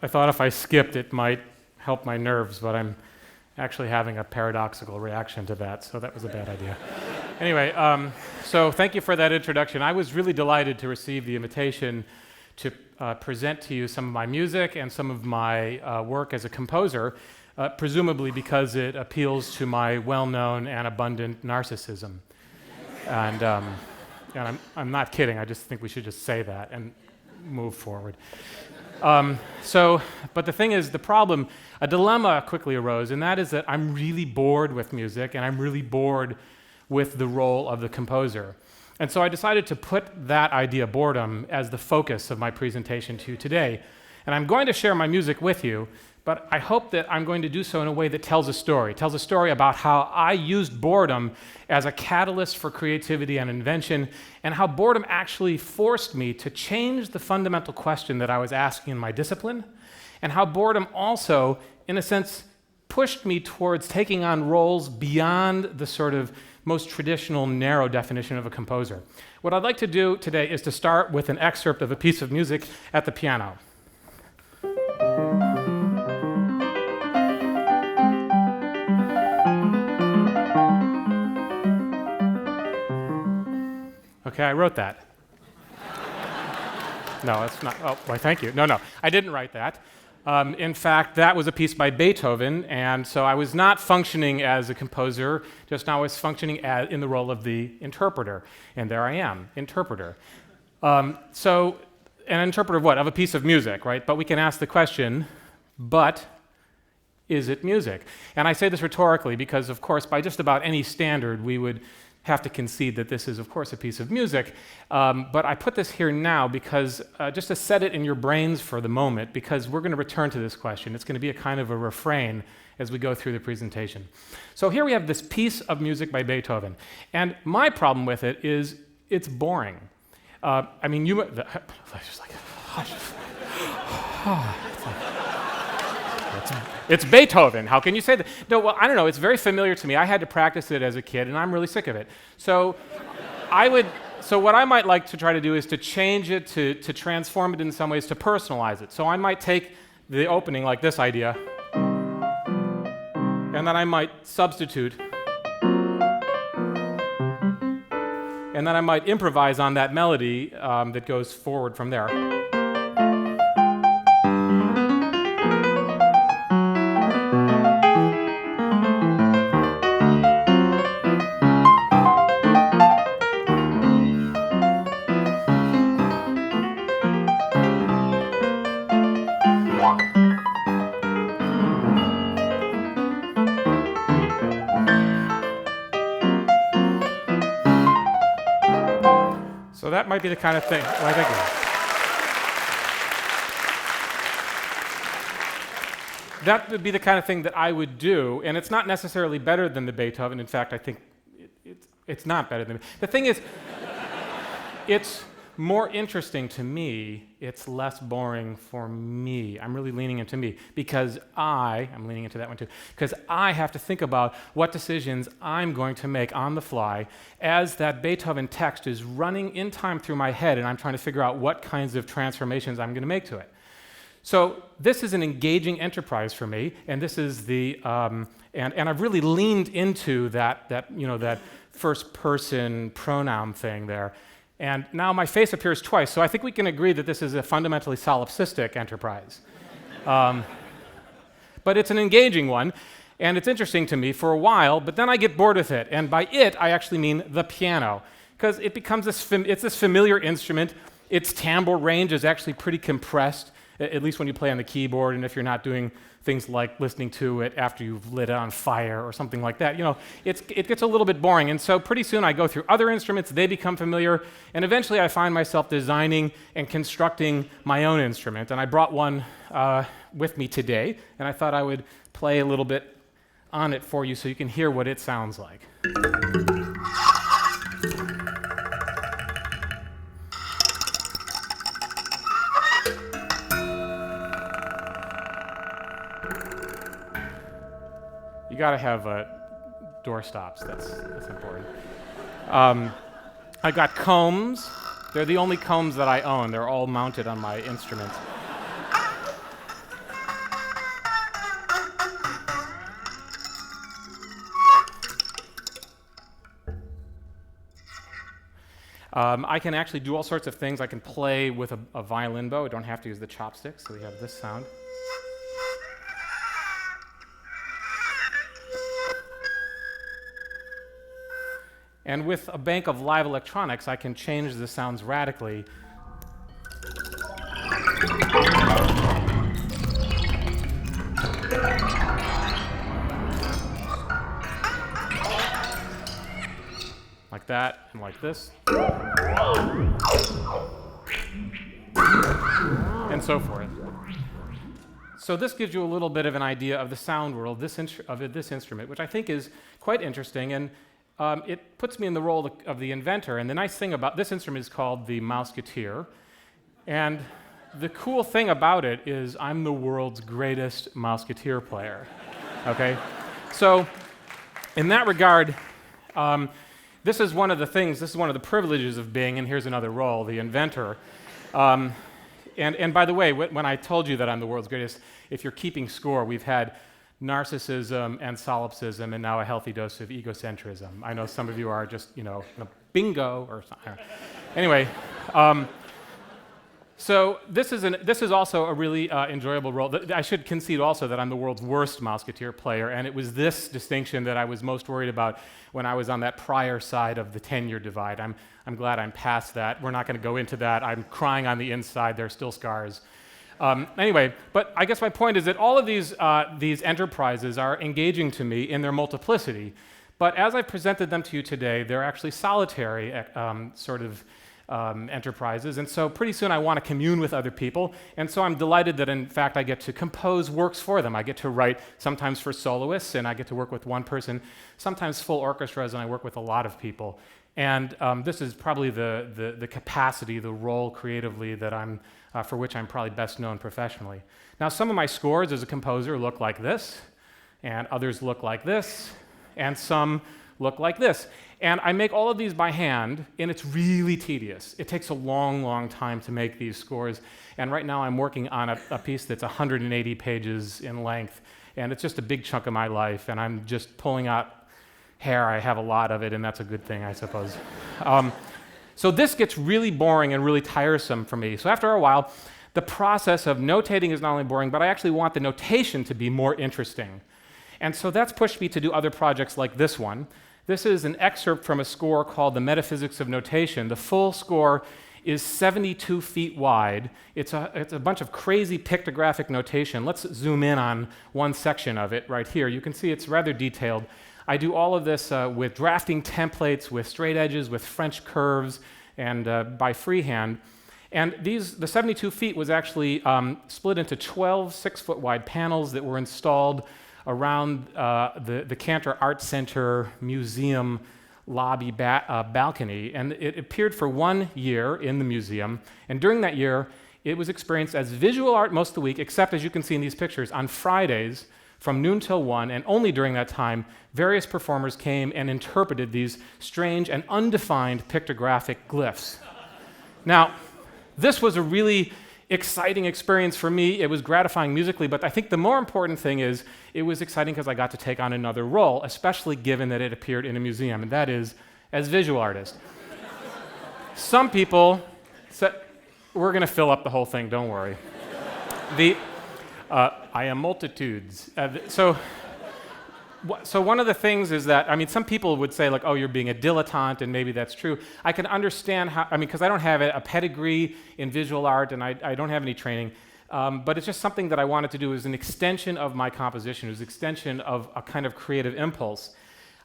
I thought if I skipped, it might help my nerves, but I'm actually having a paradoxical reaction to that, so that was a bad idea. Anyway, so thank you for that introduction. I was really delighted to receive the invitation to present to you some of my music and some of my work as a composer, presumably because it appeals to my well-known and abundant narcissism. And I'm not kidding. I just think we should just say that and move forward. But the thing is, a dilemma quickly arose, and that is that I'm really bored with music, and I'm really bored with the role of the composer. And so I decided to put that idea, boredom, as the focus of my presentation to you today. And I'm going to share my music with you, but I hope that I'm going to do so in a way that tells a story about how I used boredom as a catalyst for creativity and invention, and how boredom actually forced me to change the fundamental question that I was asking in my discipline, and how boredom also, in a sense, pushed me towards taking on roles beyond the sort of most traditional narrow definition of a composer. What I'd like to do today is to start with an excerpt of a piece of music at the piano. Okay, I wrote that. No, it's not. Oh, why, thank you. No, I didn't write that. In fact, that was a piece by Beethoven, and so I was not functioning as a composer, just now I was functioning in the role of the interpreter, and there I am, interpreter. So, an interpreter of what? Of a piece of music, right? But we can ask the question, but is it music? And I say this rhetorically because, of course, by just about any standard, we would have to concede that this is, of course, a piece of music. But I put this here now because, just to set it in your brains for the moment, because we're going to return to this question. It's going to be a kind of a refrain as we go through the presentation. So here we have this piece of music by Beethoven. And my problem with it is it's boring. I mean, it's Beethoven. How can you say that? No, well, I don't know. It's very familiar to me. I had to practice it as a kid, and I'm really sick of it. So what I might like to try to do is to change it, to transform it in some ways, to personalize it. So I might take the opening like this idea, and then I might substitute, and then I might improvise on that melody that goes forward from there. So that might be the kind of thing. Well, thank you. That would be the kind of thing that I would do, and it's not necessarily better than the Beethoven. In fact, I think it's not better than. The thing is, it's more interesting to me. It's less boring for me. I'm really leaning into me because I'm leaning into that one too, because I have to think about what decisions I'm going to make on the fly as that Beethoven text is running in time through my head, and I'm trying to figure out what kinds of transformations I'm going to make to it. So this is an engaging enterprise for me, and this is and I've really leaned into that first-person pronoun thing there. And now my face appears twice, so I think we can agree that this is a fundamentally solipsistic enterprise. But it's an engaging one, and it's interesting to me for a while, but then I get bored with it. And by it, I actually mean the piano, because it becomes this familiar instrument. Its timbre range is actually pretty compressed, at least when you play on the keyboard, and if you're not doing things like listening to it after you've lit it on fire or something like that, it gets a little bit boring. And so pretty soon I go through other instruments, they become familiar, and eventually I find myself designing and constructing my own instrument. And I brought one with me today, and I thought I would play a little bit on it for you so you can hear what it sounds like. You got to have door stops. That's important. I got combs. They're the only combs that I own. They're all mounted on my instruments. I can actually do all sorts of things. I can play with a violin bow. I don't have to use the chopsticks, so we have this sound. And with a bank of live electronics, I can change the sounds radically. Like that, and like this. And so forth. So this gives you a little bit of an idea of the sound world of this instrument, which I think is quite interesting. And it puts me in the role of the inventor. And the nice thing about this instrument is called the Mouseketeer. And the cool thing about it is I'm the world's greatest Mouseketeer player. Okay? So in that regard, this is one of the privileges of being, and here's another role, the inventor. And by the way, when I told you that I'm the world's greatest, if you're keeping score, we've had narcissism and solipsism, and now a healthy dose of egocentrism. I know some of you are just, bingo or something. Anyway, so this is also a really enjoyable role. I should concede also that I'm the world's worst Mouseketeer player, and it was this distinction that I was most worried about when I was on that prior side of the tenure divide. I'm glad I'm past that. We're not going to go into that. I'm crying on the inside. There are still scars. Anyway, but I guess my point is that all of these enterprises are engaging to me in their multiplicity. But as I've presented them to you today, they're actually solitary enterprises. And so pretty soon I want to commune with other people. And so I'm delighted that, in fact, I get to compose works for them. I get to write sometimes for soloists, and I get to work with one person, sometimes full orchestras, and I work with a lot of people. And this is probably the capacity, the role creatively that for which I'm probably best known professionally. Now, some of my scores as a composer look like this, and others look like this, and some look like this. And I make all of these by hand, and it's really tedious. It takes a long, long time to make these scores. And right now I'm working on a piece that's 180 pages in length, and it's just a big chunk of my life, and I'm just pulling out hair. I have a lot of it, and that's a good thing, I suppose. So this gets really boring and really tiresome for me. So after a while, the process of notating is not only boring, but I actually want the notation to be more interesting. And so that's pushed me to do other projects like this one. This is an excerpt from a score called The Metaphysics of Notation. The full score is 72 feet wide. It's a bunch of crazy pictographic notation. Let's zoom in on one section of it right here. You can see it's rather detailed. I do all of this with drafting templates, with straight edges, with French curves, and by freehand. And the 72 feet was actually split into 12 6-foot wide panels that were installed around the Cantor Art Center Museum lobby balcony. And it appeared for 1 year in the museum. And during that year, it was experienced as visual art most of the week, except, as you can see in these pictures, on Fridays from noon till 1, and only during that time, various performers came and interpreted these strange and undefined pictographic glyphs. Now, this was a really exciting experience for me. It was gratifying musically, but I think the more important thing is it was exciting because I got to take on another role, especially given that it appeared in a museum, and that is as visual artist. Some people said, we're going to fill up the whole thing, don't worry. I am multitudes. So one of the things is that, some people would say, like, oh, you're being a dilettante, and maybe that's true. I can understand how, because I don't have a pedigree in visual art, and I don't have any training, but it's just something that I wanted to do as an extension of my composition, as an extension of a kind of creative impulse.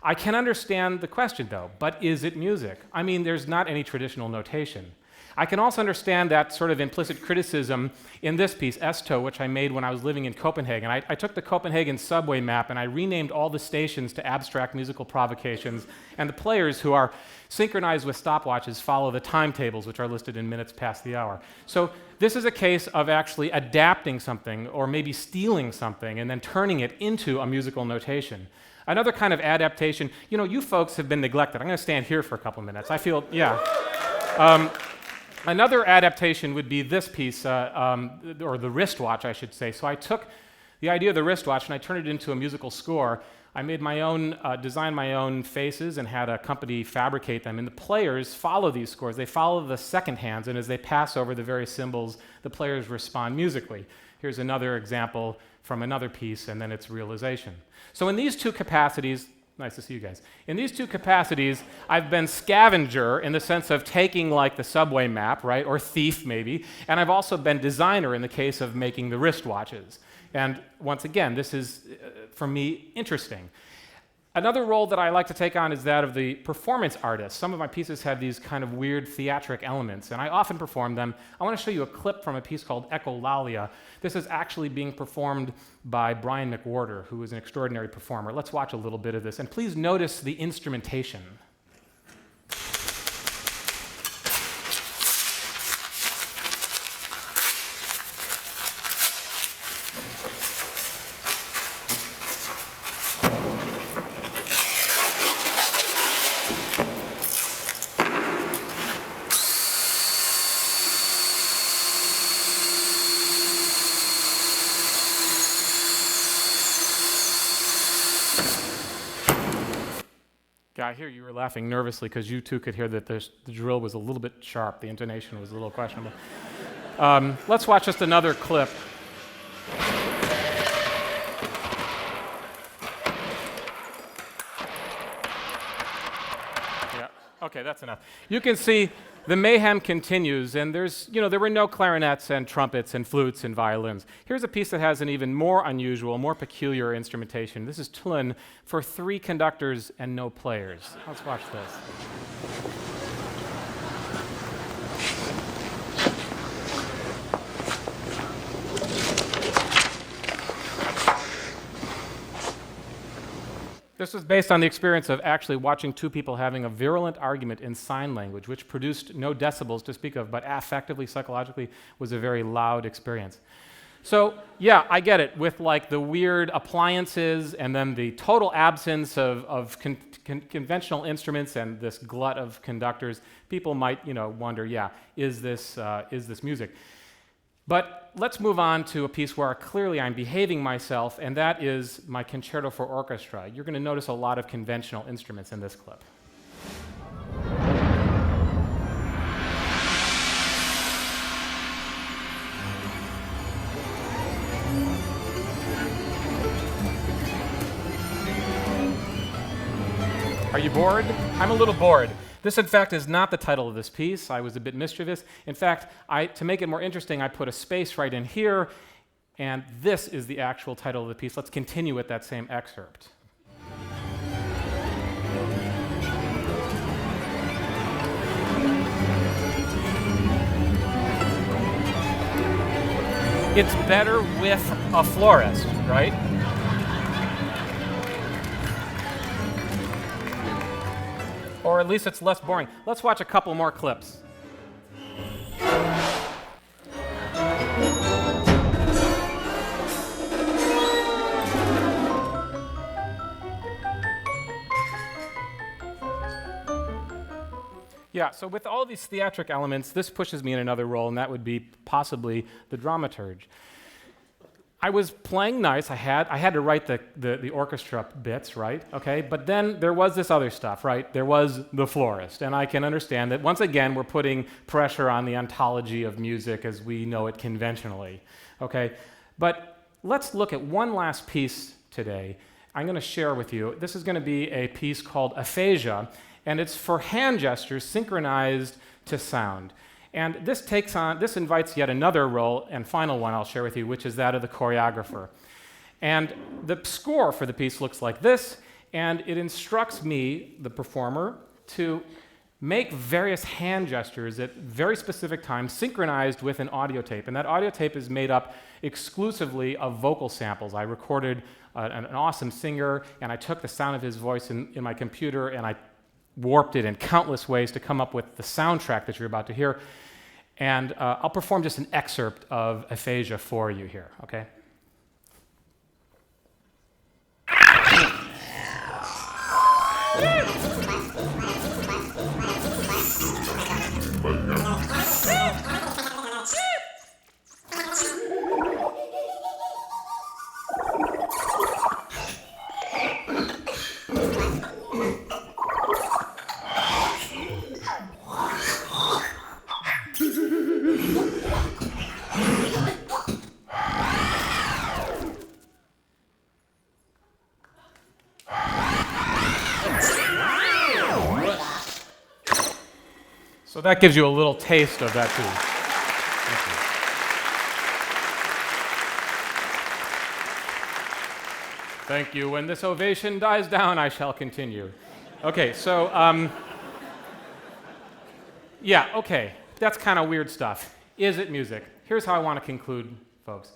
I can understand the question, though, but is it music? There's not any traditional notation. I can also understand that sort of implicit criticism in this piece, Esto, which I made when I was living in Copenhagen. I took the Copenhagen subway map and I renamed all the stations to abstract musical provocations, and the players, who are synchronized with stopwatches, follow the timetables, which are listed in minutes past the hour. So this is a case of actually adapting something, or maybe stealing something, and then turning it into a musical notation. Another kind of adaptation, you folks have been neglected. I'm going to stand here for a couple minutes. I feel, yeah. Another adaptation would be this piece, or the wristwatch, I should say. So I took the idea of the wristwatch and I turned it into a musical score. I made my own, designed my own faces and had a company fabricate them. And the players follow these scores. They follow the second hands, and as they pass over the various symbols, the players respond musically. Here's another example from another piece, and then its realization. So in these two capacities, nice to see you guys. In these two capacities, I've been scavenger in the sense of taking like the subway map, right, or thief maybe, and I've also been designer in the case of making the wristwatches. And once again, this is, for me, interesting. Another role that I like to take on is that of the performance artist. Some of my pieces have these kind of weird theatric elements, and I often perform them. I want to show you a clip from a piece called Echolalia. This is actually being performed by Brian McWhorter, who is an extraordinary performer. Let's watch a little bit of this, and please notice the instrumentation. I hear you were laughing nervously because you too could hear that the drill was a little bit sharp. The intonation was a little questionable. Let's watch just another clip. Yeah, okay, that's enough. You can see the mayhem continues, and there were no clarinets and trumpets and flutes and violins. Here's a piece that has an even more unusual, more peculiar instrumentation. This is Tlön for 3 conductors and no players. Let's watch this. This was based on the experience of actually watching 2 people having a virulent argument in sign language, which produced no decibels to speak of, but affectively, psychologically, was a very loud experience. So, yeah, I get it. With like the weird appliances and then the total absence of conventional instruments and this glut of conductors, people might, wonder, yeah, is this music? But let's move on to a piece where clearly I'm behaving myself, and that is my Concerto for Orchestra. You're going to notice a lot of conventional instruments in this clip. Are you bored? I'm a little bored. This, in fact, is not the title of this piece. I was a bit mischievous. In fact, to make it more interesting, I put a space right in here, and this is the actual title of the piece. Let's continue with that same excerpt. It's better with a florist, right? Or at least it's less boring. Let's watch a couple more clips. Yeah, so with all these theatric elements, this pushes me in another role, and that would be possibly the dramaturge. I was playing nice. I had to write the orchestra bits, right? Okay, but then there was this other stuff, right? There was the florist, and I can understand that once again we're putting pressure on the ontology of music as we know it conventionally. Okay, but let's look at one last piece today. I'm going to share with you. This is going to be a piece called Aphasia, and it's for hand gestures synchronized to sound. And this invites yet another role, and final one I'll share with you, which is that of the choreographer. And the score for the piece looks like this, and it instructs me, the performer, to make various hand gestures at very specific times, synchronized with an audio tape. And that audio tape is made up exclusively of vocal samples. I recorded an awesome singer, and I took the sound of his voice in my computer, and I warped it in countless ways to come up with the soundtrack that you're about to hear. And I'll perform just an excerpt of Aphasia for you here, okay? So that gives you a little taste of that too. Thank you. Thank you. When this ovation dies down, I shall continue. Okay, so, yeah, okay. That's kind of weird stuff. Is it music? Here's how I want to conclude, folks.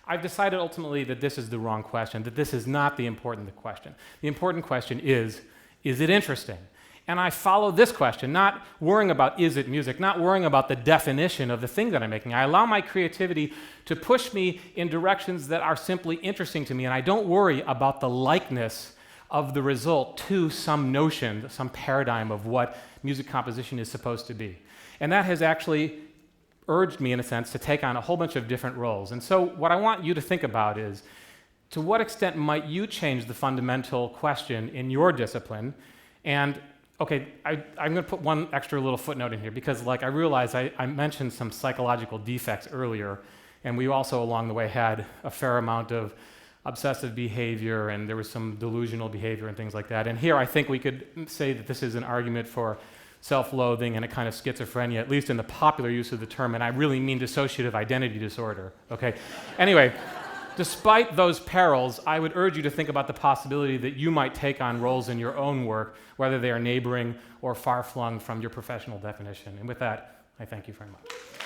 I've decided ultimately that this is the wrong question, that this is not the important question. The important question is it interesting? And I follow this question, not worrying about is it music, not worrying about the definition of the thing that I'm making. I allow my creativity to push me in directions that are simply interesting to me, and I don't worry about the likeness of the result to some notion, some paradigm of what music composition is supposed to be. And that has actually urged me, in a sense, to take on a whole bunch of different roles. And so what I want you to think about is, to what extent might you change the fundamental question in your discipline? And okay, I'm going to put one extra little footnote in here because, I realize I mentioned some psychological defects earlier, and we also along the way had a fair amount of obsessive behavior, and there was some delusional behavior and things like that. And here I think we could say that this is an argument for self-loathing and a kind of schizophrenia, at least in the popular use of the term, and I really mean dissociative identity disorder, okay? Anyway, despite those perils, I would urge you to think about the possibility that you might take on roles in your own work, whether they are neighboring or far-flung from your professional definition. And with that, I thank you very much.